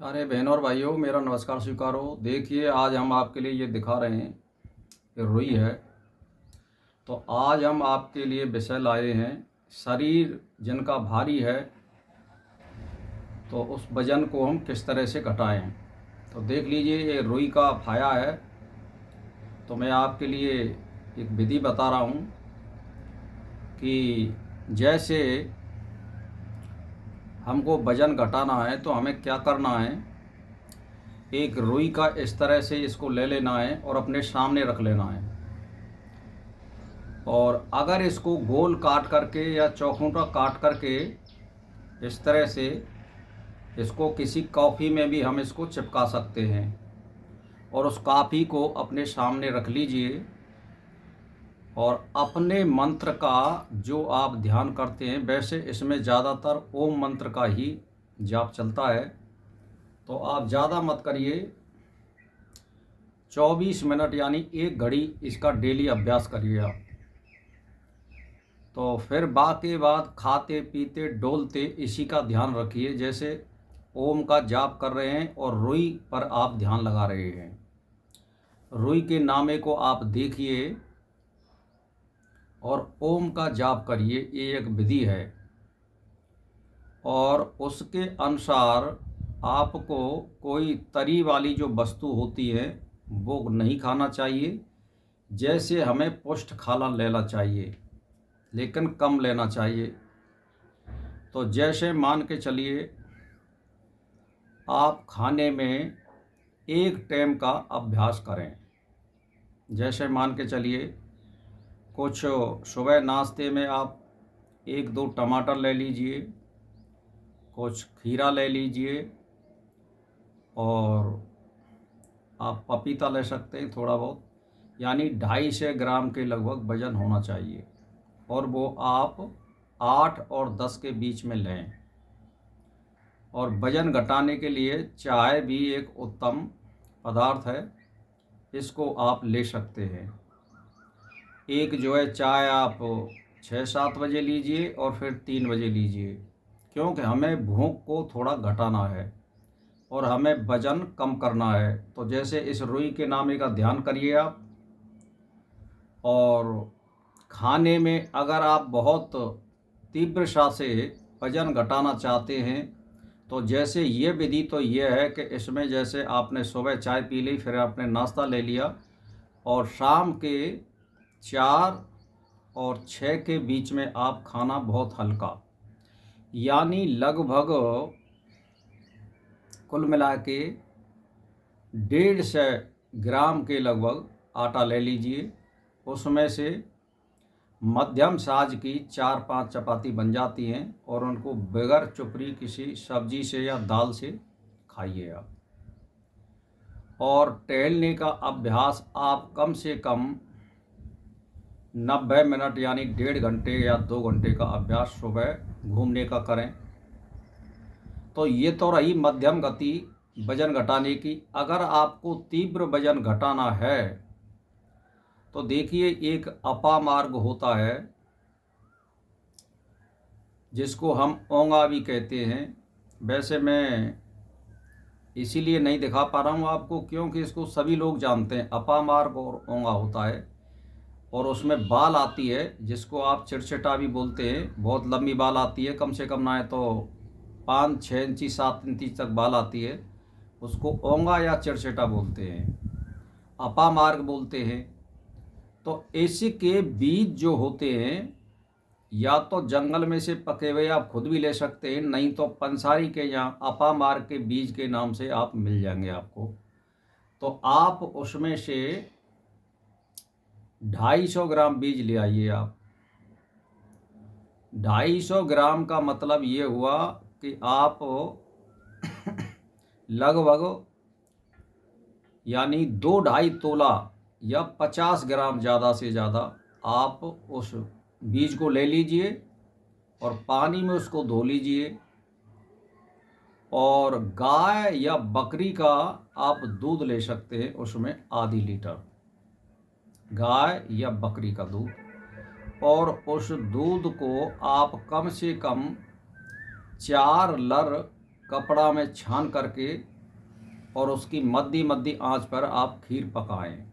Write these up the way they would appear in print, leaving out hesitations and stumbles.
अरे बहनों और भाइयों, मेरा नमस्कार स्वीकारो। देखिए, आज हम आपके लिए ये दिखा रहे हैं कि रुई है। तो आज हम आपके लिए विषय लाए हैं, शरीर जिनका भारी है तो उस वजन को हम किस तरह से घटाएं। तो देख लीजिए, ये रुई का फाया है। तो मैं आपके लिए एक विधि बता रहा हूँ कि जैसे हमको वजन घटाना है तो हमें क्या करना है। एक रुई का इस तरह से इसको ले लेना है और अपने सामने रख लेना है। और अगर इसको गोल काट करके या चौखूंटा काट करके इस तरह से इसको किसी कॉफ़ी में भी हम इसको चिपका सकते हैं और उस कॉफ़ी को अपने सामने रख लीजिए। और अपने मंत्र का जो आप ध्यान करते हैं, वैसे इसमें ज़्यादातर ओम मंत्र का ही जाप चलता है। तो आप ज़्यादा मत करिए, 24 मिनट यानी 1 घड़ी इसका डेली अभ्यास करिए आप। तो फिर बाकी बाद खाते पीते डोलते इसी का ध्यान रखिए, जैसे ओम का जाप कर रहे हैं और रुई पर आप ध्यान लगा रहे हैं। रुई के नामे को आप देखिए और ओम का जाप करिए। ये एक विधि है और उसके अनुसार आपको कोई तरी वाली जो वस्तु होती है वो नहीं खाना चाहिए। जैसे हमें पुष्ट खाना लेना चाहिए, लेकिन कम लेना चाहिए। तो जैसे मान के चलिए, आप खाने में एक टाइम का अभ्यास करें। जैसे मान के चलिए, कुछ सुबह नाश्ते में आप 1-2 टमाटर ले लीजिए, कुछ खीरा ले लीजिए और आप पपीता ले सकते हैं थोड़ा बहुत। यानी 250 ग्राम के लगभग वज़न होना चाहिए और वो आप 8 और 10 के बीच में लें। और वज़न घटाने के लिए चाय भी एक उत्तम पदार्थ है, इसको आप ले सकते हैं। एक जो है चाय आप 6-7 बजे लीजिए और फिर 3 बजे लीजिए, क्योंकि हमें भूख को थोड़ा घटाना है और हमें वज़न कम करना है। तो जैसे इस रुई के नामे का ध्यान करिए आप। और खाने में अगर आप बहुत तीव्रता से वज़न घटाना चाहते हैं तो जैसे ये विधि तो ये है कि इसमें जैसे आपने सुबह चाय पी ली, फिर आपने नाश्ता ले लिया और शाम के 4 और 6 के बीच में आप खाना बहुत हल्का, यानी लगभग कुल मिला के 150 ग्राम के लगभग आटा ले लीजिए। उसमें से मध्यम साइज की 4-5 चपाती बन जाती हैं और उनको बगैर चुपड़ी किसी सब्जी से या दाल से खाइए आप। और टहलने का अभ्यास आप कम से कम 90 मिनट यानी 1.5 घंटे या 2 घंटे का अभ्यास सुबह घूमने का करें। तो ये तो रही मध्यम गति वज़न घटाने की। अगर आपको तीव्र वज़न घटाना है तो देखिए, एक अपामार्ग होता है जिसको हम ओंगा भी कहते हैं। वैसे मैं इसीलिए नहीं दिखा पा रहा हूँ आपको, क्योंकि इसको सभी लोग जानते हैं। अपामार्ग और ओंगा होता है और उसमें बाल आती है जिसको आप चिड़चिटा भी बोलते हैं। बहुत लंबी बाल आती है, कम से कम ना है तो 5-6 इंची 7 इंची तक बाल आती है। उसको ओंगा या चिड़चिटा बोलते हैं, अपामार्ग बोलते हैं। तो इसके बीज जो होते हैं, या तो जंगल में से पके हुए आप खुद भी ले सकते हैं, नहीं तो पंसारी के यहाँ अपामार्ग के बीज के नाम से आप मिल जाएंगे आपको। तो आप उसमें से 250 ग्राम बीज ले आइए आप। 250 ग्राम का मतलब ये हुआ कि आप लगभग यानी 2-2.5 तोला या 50 ग्राम ज़्यादा से ज़्यादा आप उस बीज को ले लीजिए और पानी में उसको धो लीजिए। और गाय या बकरी का आप दूध ले सकते हैं, उसमें आधी लीटर गाय या बकरी का दूध। और उस दूध को आप कम से कम 4 लर कपड़ा में छान करके और उसकी मद्दी मद्दी आंच पर आप खीर पकाएं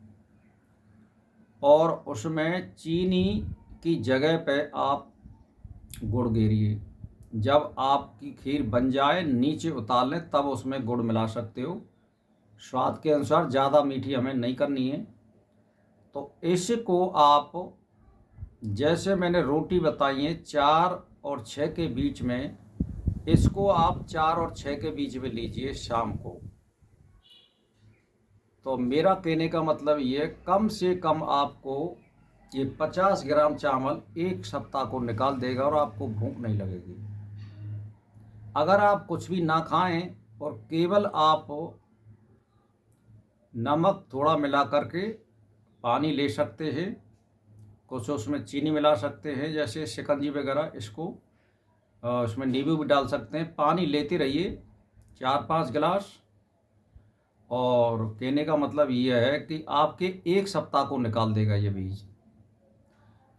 और उसमें चीनी की जगह पे आप गुड़ गेरिए। जब आपकी खीर बन जाए नीचे उतार लें, तब उसमें गुड़ मिला सकते हो। स्वाद के अनुसार, ज़्यादा मीठी हमें नहीं करनी है। तो इसको आप, जैसे मैंने रोटी बताई है 4 और 6 के बीच में, इसको आप 4 और 6 के बीच में लीजिए शाम को। तो मेरा कहने का मतलब ये, कम से कम आपको ये 50 ग्राम चावल एक सप्ताह को निकाल देगा और आपको भूख नहीं लगेगी। अगर आप कुछ भी ना खाएं और केवल आप नमक थोड़ा मिला करके पानी ले सकते हैं, कुछ उसमें चीनी मिला सकते हैं जैसे शिकंजी वगैरह, इसको उसमें नींबू भी डाल सकते हैं। पानी लेते रहिए 4-5 गिलास। और कहने का मतलब ये है कि आपके एक सप्ताह को निकाल देगा ये बीज।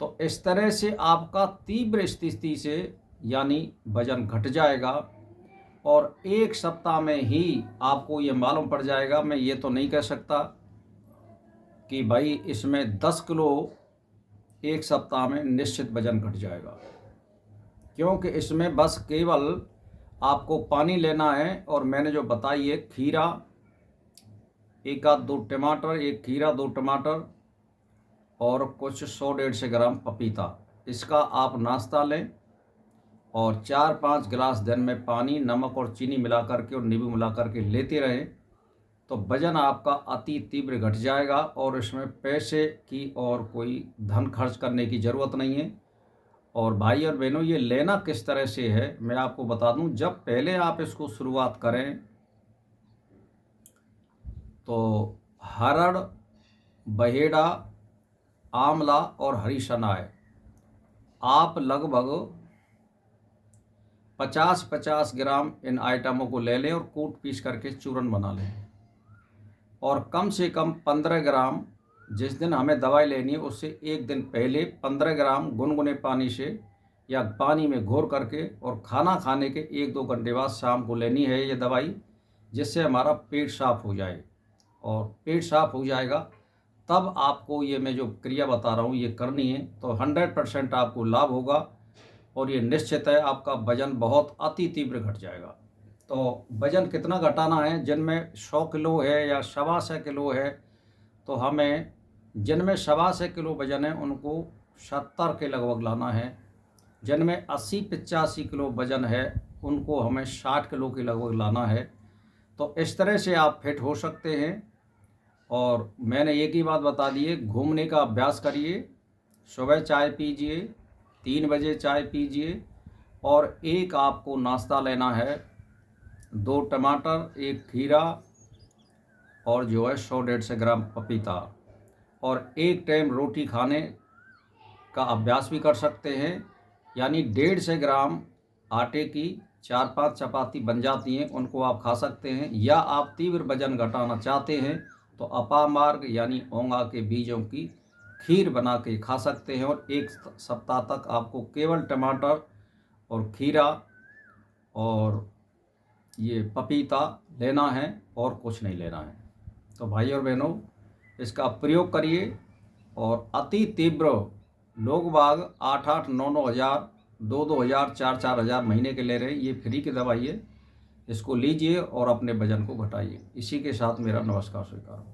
तो इस तरह से आपका तीव्र स्थिति से यानी वजन घट जाएगा और एक सप्ताह में ही आपको ये मालूम पड़ जाएगा। मैं ये तो नहीं कह सकता कि भाई इसमें 10 किलो एक सप्ताह में निश्चित वजन घट जाएगा, क्योंकि इसमें बस केवल आपको पानी लेना है और मैंने जो बताई है खीरा, 1-2 टमाटर, 1 खीरा 2 टमाटर और कुछ 100-150 ग्राम पपीता, इसका आप नाश्ता लें और 4-5 गिलास दिन में पानी, नमक और चीनी मिला करके और नींबू मिला करके लेते रहें, तो वजन आपका अति तीव्र घट जाएगा और इसमें पैसे की और कोई धन खर्च करने की ज़रूरत नहीं है। और भाई और बहनों, ये लेना किस तरह से है मैं आपको बता दूं। जब पहले आप इसको शुरुआत करें तो हरड़, बहेड़ा, आंवला और हरी शनाय आप लगभग 50-50 ग्राम इन आइटमों को ले लें और कूट पीस करके चूरन बना लें। और कम से कम 15 ग्राम, जिस दिन हमें दवाई लेनी है उससे एक दिन पहले 15 ग्राम गुनगुने पानी से या पानी में घोर करके और खाना खाने के 1-2 घंटे बाद शाम को लेनी है ये दवाई, जिससे हमारा पेट साफ हो जाए। और पेट साफ हो जाएगा तब आपको ये मैं जो क्रिया बता रहा हूँ ये करनी है, तो 100% आपको लाभ होगा और ये निश्चित है आपका वजन बहुत अति तीव्र घट जाएगा। तो वजन कितना घटाना है, जिनमें 100 किलो है या 1.25 किलो है, तो हमें जिनमें 1.25 किलो वजन है उनको 70 के लगभग लाना है। जिनमें 80-85 किलो वजन है उनको हमें 60 किलो के लगभग लाना है। तो इस तरह से आप फिट हो सकते हैं। और मैंने एक ही बात बता दी है, घूमने का अभ्यास करिए, सुबह चाय पीजिए, 3 बजे चाय पीजिए और एक आपको नाश्ता लेना है, 2 टमाटर, 1 खीरा और जो है 100-150 ग्राम पपीता, और एक टाइम रोटी खाने का अभ्यास भी कर सकते हैं। यानी 150 ग्राम आटे की 4-5 चपाती बन जाती हैं, उनको आप खा सकते हैं। या आप तीव्र वजन घटाना चाहते हैं तो अपामार्ग यानी ओंगा के बीजों की खीर बना के खा सकते हैं और एक सप्ताह तक आपको केवल टमाटर और खीरा और ये पपीता लेना है और कुछ नहीं लेना है। तो भाई और बहनों, इसका प्रयोग करिए। और अति तीव्र लोग बाग 8-8, 9-9 हज़ार, 2-2 हज़ार, 4-4 हज़ार महीने के ले रहे हैं। ये फ्री की दवाई है, इसको लीजिए और अपने वजन को घटाइए। इसी के साथ मेरा नमस्कार स्वीकार।